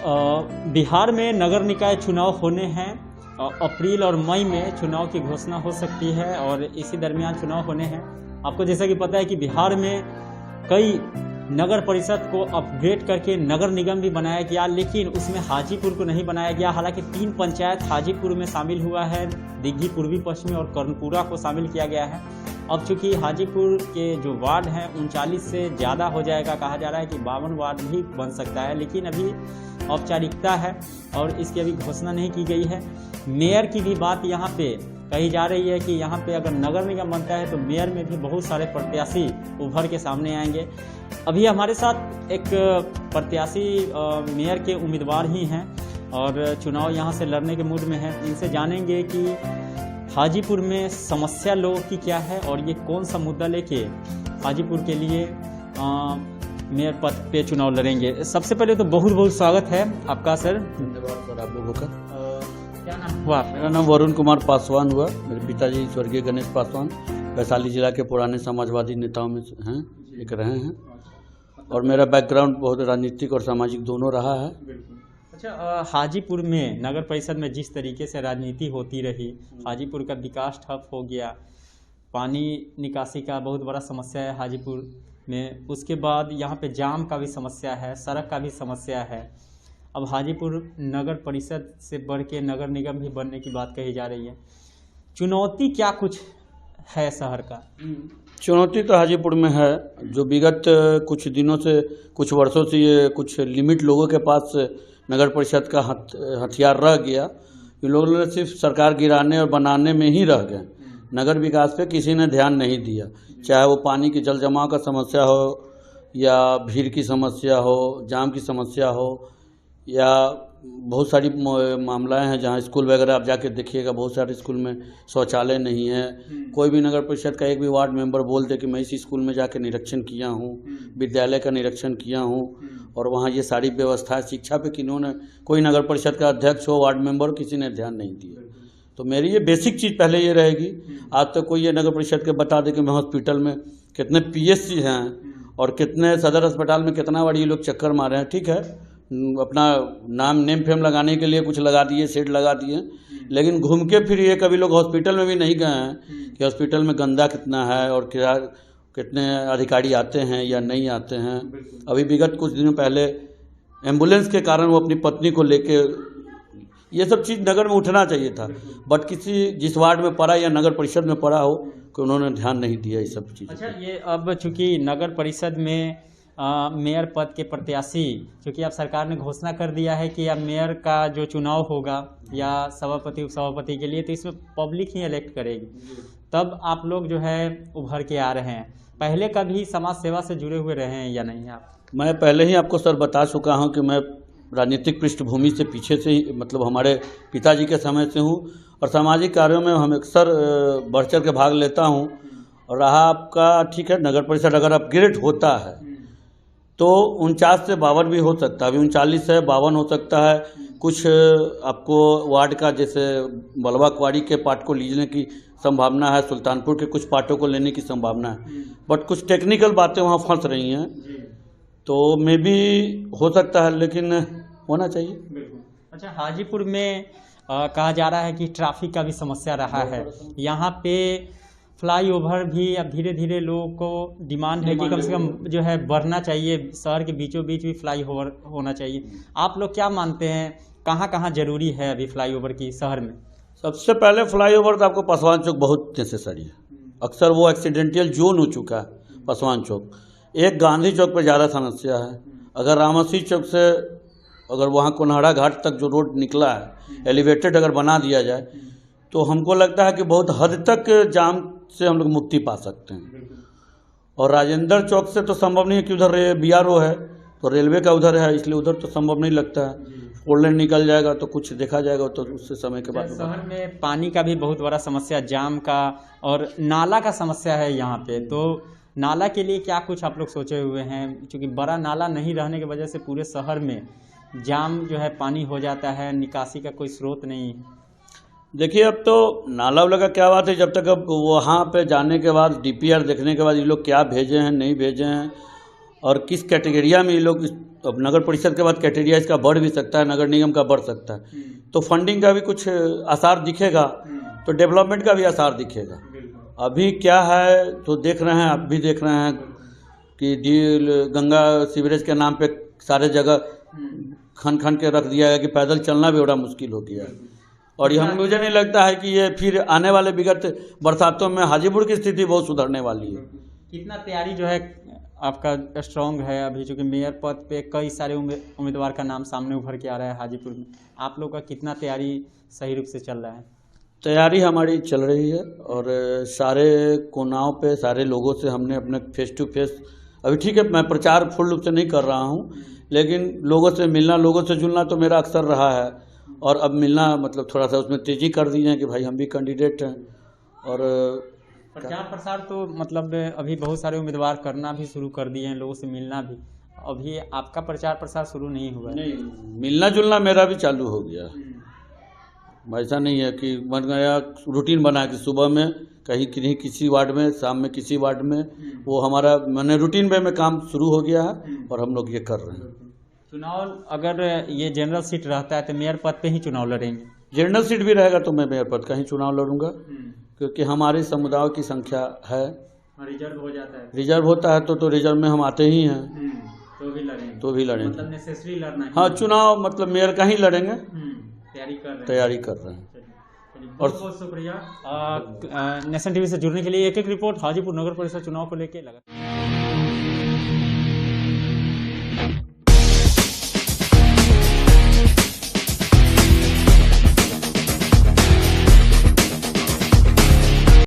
बिहार में नगर निकाय चुनाव होने हैं। अप्रैल और मई में चुनाव की घोषणा हो सकती है और इसी दरमियान चुनाव होने हैं। आपको जैसा कि पता है कि बिहार में कई नगर परिषद को अपग्रेड करके नगर निगम भी बनाया गया, लेकिन उसमें हाजीपुर को नहीं बनाया गया। हालांकि 3 पंचायत हाजीपुर में शामिल हुआ है, दिग्घी, पूर्वी पश्चिमी और कर्णपुरा को शामिल किया गया है। अब चूंकि हाजीपुर के जो वार्ड हैं 39 से ज़्यादा हो जाएगा, कहा जा रहा है कि 52 वार्ड भी बन सकता है, लेकिन अभी औपचारिकता है और इसकी अभी घोषणा नहीं की गई है। मेयर की भी बात यहाँ पे कही जा रही है कि यहाँ पे अगर नगर निगम बनता है तो मेयर में भी बहुत सारे प्रत्याशी उभर के सामने आएंगे। अभी हमारे साथ एक प्रत्याशी मेयर के उम्मीदवार ही हैं और चुनाव यहाँ से लड़ने के मूड में हैं। इनसे जानेंगे कि हाजीपुर में समस्या लोगों की क्या है और ये कौन सा मुद्दा लेके हाजीपुर के लिए मेयर पद पे चुनाव लड़ेंगे। सबसे पहले तो बहुत बहुत स्वागत है आपका सर। धन्यवाद सर आप लोगों का। क्या नाम हुआ? मेरा नाम वरुण कुमार पासवान हुआ। मेरे पिताजी स्वर्गीय गणेश पासवान वैशाली जिला के पुराने समाजवादी नेताओं में हैं, एक रहे हैं और मेरा बैकग्राउंड बहुत राजनीतिक और सामाजिक दोनों रहा है। अच्छा, हाजीपुर में नगर परिषद में जिस तरीके से राजनीति होती रही, हाजीपुर का विकास ठप हो गया, पानी निकासी का बहुत बड़ा समस्या है हाजीपुर में, उसके बाद यहाँ पे जाम का भी समस्या है, सड़क का भी समस्या है। अब हाजीपुर नगर परिषद से बढ़ के नगर निगम भी बनने की बात कही जा रही है। चुनौती क्या कुछ है शहर का? चुनौती तो हाजीपुर में है, जो विगत कुछ दिनों से, कुछ वर्षों से ये कुछ लिमिट लोगों के पास नगर परिषद का हथियार रह गया। ये लोग सिर्फ सरकार गिराने और बनाने में ही रह गए, नगर विकास पे किसी ने ध्यान नहीं दिया। चाहे वो पानी की जल जमाव का समस्या हो या भीड़ की समस्या हो, जाम की समस्या हो, या बहुत सारी मामलाएं हैं जहां स्कूल वगैरह आप जाके देखिएगा, बहुत सारे स्कूल में शौचालय नहीं है। कोई भी नगर परिषद का एक भी वार्ड मेंबर बोल दे कि मैं इस स्कूल में जाके निरीक्षण किया हूं, विद्यालय का निरीक्षण किया हूं और वहां ये सारी व्यवस्था शिक्षा पे किन्होंने, कोई नगर परिषद का अध्यक्ष हो, वार्ड मेंबर हो, किसी ने ध्यान नहीं दिया। तो मेरी ये बेसिक चीज़ पहले ये रहेगी। आज तक कोई ये नगर परिषद के बता दे कि मैं हॉस्पिटल में कितने PSC हैं और कितने सदर अस्पताल में कितना बार ये लोग चक्कर मारे हैं। ठीक है, अपना नेम फेम लगाने के लिए कुछ लगा दिए, शेड लगा दिए, लेकिन घूम के फिर ये कभी लोग हॉस्पिटल में भी नहीं गए हैं कि हॉस्पिटल में गंदा कितना है और कितने अधिकारी आते हैं या नहीं आते हैं। अभी विगत कुछ दिनों पहले एम्बुलेंस के कारण वो अपनी पत्नी को लेके, ये सब चीज़ नगर में उठना चाहिए था, बट किसी जिस वार्ड में पड़ा या नगर परिषद में पड़ा हो कि उन्होंने ध्यान नहीं दिया ये सब चीज़। अच्छा, ये अब चूंकि नगर परिषद में मेयर पद के प्रत्याशी, चूँकि अब सरकार ने घोषणा कर दिया है कि अब मेयर का जो चुनाव होगा या सभापति उपसभापति के लिए, तो इसमें पब्लिक ही इलेक्ट करेगी। तब आप लोग जो है उभर के आ रहे हैं, पहले कभी समाज सेवा से जुड़े हुए रहे हैं या नहीं आप? मैं पहले ही आपको सर बता चुका हूं कि मैं राजनीतिक पृष्ठभूमि से पीछे से ही, मतलब हमारे पिताजी के समय से हूं और सामाजिक कार्यों में हम अक्सर बढ़ चढ़ के भाग लेता हूं। और रहा आपका, ठीक है, नगर परिषद अगर अपग्रेड होता है तो 49 से 52 भी हो सकता है, अभी 39 से 52 हो सकता है। कुछ आपको वार्ड का, जैसे बलवा क्वारी के पार्ट को लीजने की संभावना है, सुल्तानपुर के कुछ पार्टों को लेने की संभावना है, बट कुछ टेक्निकल बातें वहाँ फंस रही हैं, तो मे भी हो सकता है, लेकिन होना चाहिए। अच्छा, हाजीपुर में कहा जा रहा है कि ट्रैफिक का भी समस्या रहा है। यहाँ पे फ्लाईओवर भी अब धीरे धीरे लोगों को डिमांड है कि कम से कम जो है बढ़ना चाहिए, शहर के बीचों बीच भी फ्लाईओवर होना चाहिए। आप लोग क्या मानते हैं, कहाँ कहाँ जरूरी है अभी फ्लाईओवर की शहर में? सबसे पहले फ्लाईओवर तो आपको पासवान चौक बहुत नेसेसरी है। अक्सर वो एक्सीडेंटल जोन हो चुका है पासवान चौक। एक गांधी चौक पर ज़्यादा समस्या है। अगर रामसी चौक से अगर वहाँ कोन्हाड़ा घाट तक जो रोड निकला है, एलिवेटेड अगर बना दिया जाए तो हमको लगता है कि बहुत हद तक जाम से हम लोग मुक्ति पा सकते हैं। और राजेंद्र चौक से तो संभव नहीं है कि उधर BRO है, तो रेलवे का उधर है, इसलिए उधर तो संभव नहीं लगता है। फोर लेन निकल जाएगा तो कुछ देखा जाएगा, तो उससे समय के बाद। शहर में पानी का भी बहुत बड़ा समस्या, जाम का और नाला का समस्या है यहाँ पे। तो नाला के लिए क्या कुछ आप लोग सोचे हुए हैं? क्योंकि बड़ा नाला नहीं रहने की वजह से पूरे शहर में जाम जो है, पानी हो जाता है, निकासी का कोई स्रोत नहीं है। देखिए, अब तो नाला वाला का क्या बात है, जब तक अब वहाँ पे जाने के बाद DPR देखने के बाद ये लोग क्या भेजे हैं नहीं भेजे हैं, और किस कैटेगरिया में ये लोग अब नगर परिषद के बाद कैटेगरिया इसका बढ़ भी सकता है, नगर निगम का बढ़ सकता है, तो फंडिंग का भी कुछ आसार दिखेगा, तो डेवलपमेंट का भी आसार दिखेगा। अभी क्या है तो देख रहे हैं, आप भी देख रहे हैं कि डील गंगा सीवरेज के नाम पे सारे जगह खन खन के रख दिया है कि पैदल चलना भी बड़ा मुश्किल हो गया है। और ये मुझे नहीं लगता है कि ये फिर आने वाले विगत बरसातों में हाजीपुर की स्थिति बहुत सुधरने वाली है। कितना तैयारी जो है आपका स्ट्रांग है? अभी चूँकि मेयर पद पे कई सारे उम्मीदवार का नाम सामने उभर के आ रहा है हाजीपुर में, आप लोग का कितना तैयारी सही रूप से चल रहा है? तैयारी हमारी चल रही है और सारे कोनाओं पे सारे लोगों से हमने अपने फेस टू फेस, अभी ठीक है मैं प्रचार फुल रूप से नहीं कर रहा हूँ, लेकिन लोगों से मिलना, लोगों से जुलना तो मेरा अक्सर रहा है। और अब मिलना मतलब थोड़ा सा उसमें तेज़ी कर दी है कि भाई हम भी कैंडिडेट हैं। और प्रचार प्रसार तो मतलब अभी बहुत सारे उम्मीदवार करना भी शुरू कर दिए हैं, लोगों से मिलना भी। अभी आपका प्रचार प्रसार शुरू नहीं हुआ है? नहीं, मिलना जुलना मेरा भी चालू हो गया। ऐसा नहीं है कि बन गया रूटीन बना कि सुबह में कहीं किसी वार्ड में, शाम में किसी वार्ड में, वो हमारा मैंने रूटीन वे में काम शुरू हो गया है और हम लोग ये कर रहे हैं। चुनाव अगर ये जनरल सीट रहता है तो मेयर पद पे ही चुनाव लड़ेंगे? जनरल सीट भी रहेगा तो मैं मेयर पद का ही चुनाव लड़ूंगा, क्योंकि हमारे समुदाय की संख्या है। रिजर्व हो जाता है? रिजर्व होता है तो रिजर्व में हम आते ही हैं, तो भी लड़ेंगे? तो भी लड़ेंगे, मतलब नेसेसरी लड़ना है। हाँ, चुनाव मतलब मेयर का ही लड़ेंगे, तैयारी कर रहे हैं। और बहुत शुक्रिया नेशन टीवी से जुड़ने के लिए। एक एक रिपोर्ट हाजीपुर नगर परिषद चुनाव को लेकर लगा।